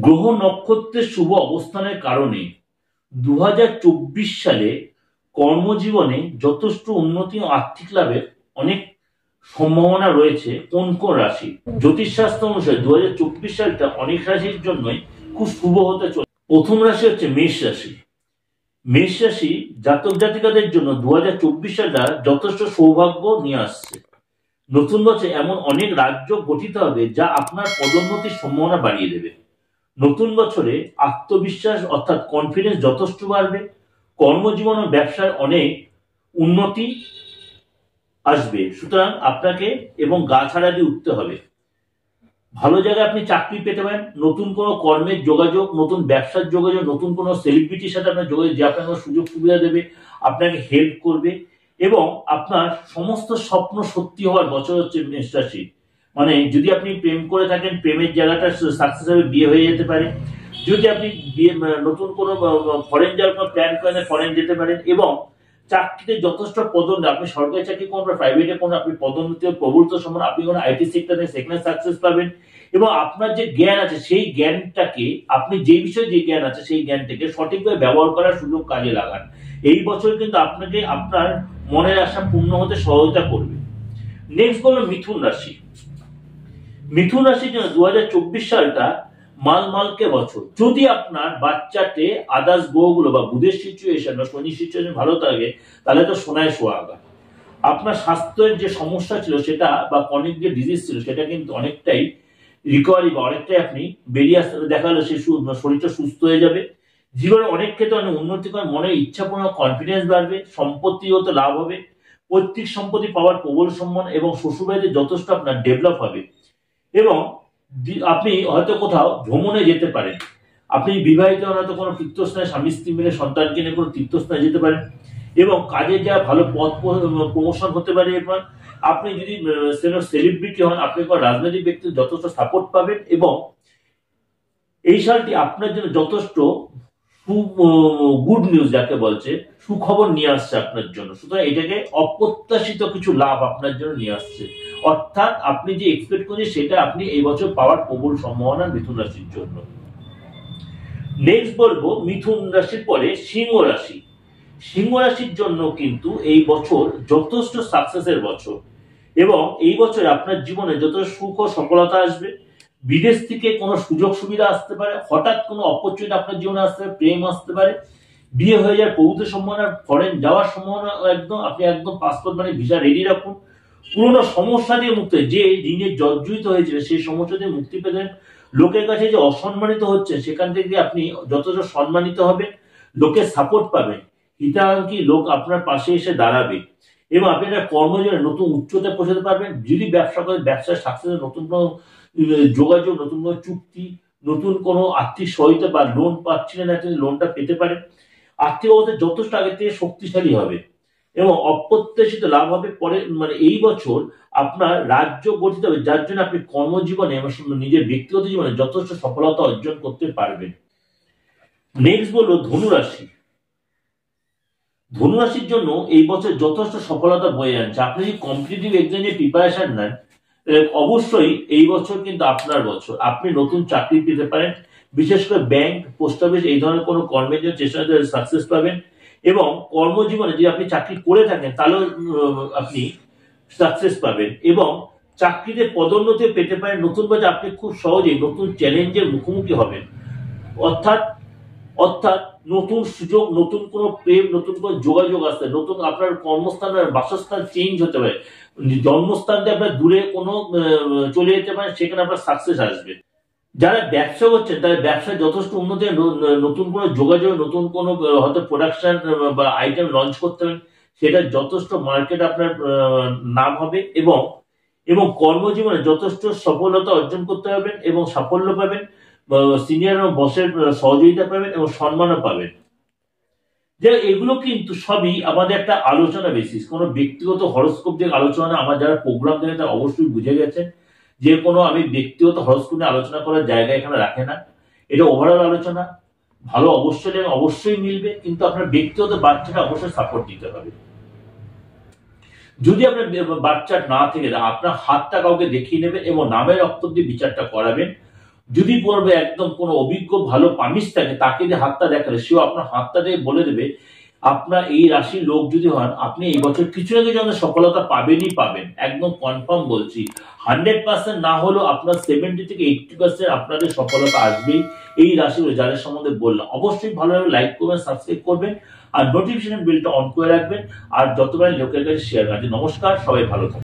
গ্রহ নক্ষত্রের শুভ অবস্থানের কারণে 2024 সালে কর্মজীবনে যথেষ্ট উন্নতি ও আর্থিক লাভের অনেক সম্ভাবনা রয়েছে। কোন কোন রাশি? জ্যোতিষশাস্ত্র অনুসারে 2024 সালটা অনেক রাশির জন্যই খুব শুভ হতে চলেছে। প্রথম রাশি হচ্ছে মেষ রাশি। মেষ রাশি জাতক জাতিকাদের জন্য 2024 সালটা যথেষ্ট সৌভাগ্য নিয়ে আসছে। নতুন বছরে এমন অনেক রাজ্য গঠিত হবে যা আপনার পদোন্নতির সম্ভাবনা বাড়িয়ে দেবে। নতুন বছরে আত্মবিশ্বাস অর্থাৎ কনফিডেন্স যথেষ্ট বাড়বে। কর্মজীবন ও ব্যবসায় অনেক উন্নতি আসবে। সুতরাং আপনাকে এবং গা ছাড়া দিয়ে উঠতে হবে। ভালো জায়গায় আপনি চাকরি পেতে পারেন, নতুন কোনো কর্মের যোগাযোগ, নতুন ব্যবসার যোগাযোগ, নতুন কোনো সেলিব্রিটির সাথে আপনার যোগাযোগ যে আপনাকে সুযোগ সুবিধা দেবে, আপনাকে হেল্প করবে এবং আপনার সমস্ত স্বপ্ন সত্যি হওয়ার বছর হচ্ছে মেষ রাশি। মানে যদি আপনি প্রেম করে থাকেন, প্রেমের জায়গাটা সাকসেস হবে, বিয়ে হয়ে যেতে পারে। যদি আপনি নতুন কোনো ফরেন যাওয়ার কোনো প্ল্যান করেন, ফরেন যেতে পারেন এবং চাকরিতে যথেষ্ট পদোন্নতি, আপনি সরকারি চাকরি কোন প্রাইভেটে কোন আপনি পদোন্নতি প্রভূত সম্মান, আপনি কোনো আইটি সেক্টরে সেখানে সাকসেস পাবেন এবং আপনার যে জ্ঞান আছে সেই জ্ঞানটাকে আপনি যে বিষয়ে যে জ্ঞান আছে সেই জ্ঞানটাকে সঠিকভাবে ব্যবহার করার সুযোগ কাজে লাগান। এই বছর কিন্তু আপনাকে আপনার মনের আশা পূর্ণ হতে সহায়তা করবে। নেক্সট হলো মিথুন রাশি। মিথুন রাশির জন্য 2024 সালটা মালকে বছর। যদি আপনার বাচ্চাতে আদার্স গ্রহগুলো বা বুধের সিচুয়েশন বা শনি সিচুয়েশন ভালো থাকে তাহলে তো সোনায় সোহাগা। আপনার স্বাস্থ্যের যে সমস্যা ছিল সেটা বা কনিক যে ডিজিজ ছিল সেটা কিন্তু অনেকটাই রিকভারি বা অনেকটাই আপনি বেরিয়ে আসতে দেখা গেলো সেই শরীরটা সুস্থ হয়ে যাবে। জীবনে অনেক ক্ষেত্রে অনেক উন্নতি করে, মনের ইচ্ছাপূর্ণ কনফিডেন্স বাড়বে, সম্পত্তিগত লাভ হবে, পৈতৃক সম্পত্তি পাওয়ার প্রবল সম্মান এবং শ্বশুরবাড়িতে যথেষ্ট আপনার ডেভেলপ হবে এবং আপনি হয়তো কোথাও ভ্রমণে যেতে পারেন। আপনি বিবাহিত হয়তো কোনো তীর্থস্থানে স্বামী স্ত্রী মিলে সন্তানকে নিয়ে কোনো তীর্থস্থানে যেতে পারেন এবং কাজে যা ভালো পদ প্রমোশন হতে পারে। এরপর আপনি যদি সেলিব্রিটি হন, আপনি কোনো রাজনৈতিক ব্যক্তির যথেষ্ট সাপোর্ট পাবেন এবং এই সালটি আপনার জন্য যথেষ্ট গুড নিউজ যাকে বলছে সুখবর নিয়ে আসছে আপনার জন্য। সুতরাং এটাকে অপ্রত্যাশিত কিছু লাভ আপনার জন্য নিয়ে আসছে, অর্থাৎ আপনি যে এক্সপেক্ট করছেন সেটা আপনি এই বছর পাওয়ার প্রবল সম্ভাবনা মিথুন রাশির জন্য। নেক্সট বলবো মিথুন রাশির পরে সিংহ রাশি। সিংহ রাশির জন্য কিন্তু এই বছর যথেষ্ট সাকসেসের বছর এবং এই বছর আপনার জীবনে যথেষ্ট সুখ ও সফলতা আসবে। বিদেশ থেকে কোনো সুযোগ সুবিধা আসতে পারে, হঠাৎ কোনো অপরচুনিটি আপনার জীবনে আসতে পারে, প্রেম আসতে পারে, বিয়ে হয়ে যাওয়ার প্রভূত সম্ভাবনা, ফরেন যাওয়ার সম্ভাবনা একদম। আপনি একদম পাসপোর্ট মানে ভিসা রেডি রাখুন। পুরোনো সমস্যা দিয়ে মুক্তি, যে ঋণে জর্জরিত হয়েছিল সেই সমস্যা দিয়ে মুক্তি পেতেন। লোকের কাছে যে অসম্মানিত হচ্ছে সেখান থেকে আপনি যথেষ্ট সম্মানিত হবেন, লোকের সাপোর্ট পাবেন, হিতাকাঙ্ক্ষী লোক আপনার পাশে এসে দাঁড়াবে এবং আপনি একটা কর্মজীবনে নতুন উচ্চতায় পৌঁছাতে পারবেন। যদি ব্যবসা করেন ব্যবসার সাকসেস, নতুন কোনো যোগাযোগ, নতুন কোনো চুক্তি, নতুন কোনো আর্থিক সহায়তা বা লোন পাচ্ছিলেন না, লোনটা পেতে পারেন। আর্থিক অবস্থা যথেষ্ট আগে থেকে শক্তিশালী হবে এবং অপ্রত্যাশিত লাভ হবে। পরে মানে এই বছর আপনার রাজ্য গঠিত হবে যার জন্য আপনি কর্মজীবনে এবং নিজের ব্যক্তিগত জীবনে যথেষ্ট সফলতা অর্জন করতে পারবেন। নেক্সট বলবো ধনুরাশি। ধনুরাশির জন্য এই বছর যথেষ্ট সফলতা বয়ে আনছে। আপনি যদি কম্পিটিটিভ এক্সামে প্রিপারেশন নেন অবশ্যই এই বছর কিন্তু আপনার বছর। আপনি নতুন চাকরি পেতে পারেন, বিশেষ করে ব্যাংক, পোস্ট অফিস এই ধরনের কোনো কর্মের জন্য চেষ্টা সাকসেস পাবেন এবং কর্মজীবনে যদি আপনি চাকরি করে থাকেন তাহলেও আপনি সাকসেস পাবেন এবং চাকরিতে পদোন্নতি পেতে পারেন। নতুন বছর আপনি খুব সহজেই নতুন চ্যালেঞ্জের মুখোমুখি হবেন, অর্থাৎ অর্থাৎ নতুন সুযোগ, নতুন কোনো প্রেম, নতুন কোনো যোগাযোগ আসতে, নতুন আপনার কর্মস্থান বাসস্থান চেঞ্জ হতে পারে, জন্মস্থান দিয়ে আপনার দূরে কোনো চলে যেতে পারে, সেখানে আপনার সাকসেস আসবে। যারা ব্যবসা করছেন তাদের ব্যবসায় যথেষ্ট উন্নতি, নতুন কোনো যোগাযোগ, নতুন কোনো হয়তো প্রোডাকশন বা আইটেম লঞ্চ করতে পারেন, সেটা যথেষ্ট মার্কেট আপনার নাম হবে এবং এবং কর্মজীবনে যথেষ্ট সফলতা অর্জন করতে পারবেন এবং সাফল্য পাবেন, সিনিয়র বসের সহযোগিতা পাবেন এবং সম্মানও পাবেন। যে এগুলো কিন্তু সবই আমাদের একটা আলোচনা বেসিস, কোনো ব্যক্তিগত হরস্কোপ দিয়ে আলোচনা। আমার যারা প্রোগ্রাম দেখেন তারা অবশ্যই বুঝে গেছেন যে কোনো আমি ব্যক্তিগত হরস্কোপ নিয়ে আলোচনা করার জায়গা এখানে রাখে না। এটা ওভারঅল আলোচনা। ভালো অবশ্যই অবশ্যই মিলবে, কিন্তু আপনার ব্যক্তিগত বাচ্চাটা অবশ্যই সাপোর্ট দিতে হবে। যদি আপনার বাচ্চা না থেকে আপনার হাতটা কাউকে দেখিয়ে নেবেন এবং নামের অক্ষর দিয়ে বিচারটা করাবেন। যদি পর্বে একদম কোনো অভিজ্ঞ ভালো পামিশ থাকে, তাকে যে হাতটা দেখালে সেও আপনার হাতটা দিয়ে বলে দেবে আপনার এই রাশির লোক যদি হন, আপনি এই বছর কিছু না কিছু আমাদের সফলতা পাবেনই পাবেন, একদম কনফার্ম বলছি। 100% না হলেও আপনার 70 থেকে 80% আপনাদের সফলতা আসবেই এই রাশিগুলো যাদের সম্বন্ধে বললাম। অবশ্যই ভালোভাবে লাইক করবেন, সাবস্ক্রাইব করবেন আর নোটিফিকেশন বেলটা অন করে রাখবেন, আর যতবার লোকের কাছে শেয়ার করবেন। নমস্কার, সবাই ভালো থাকবেন।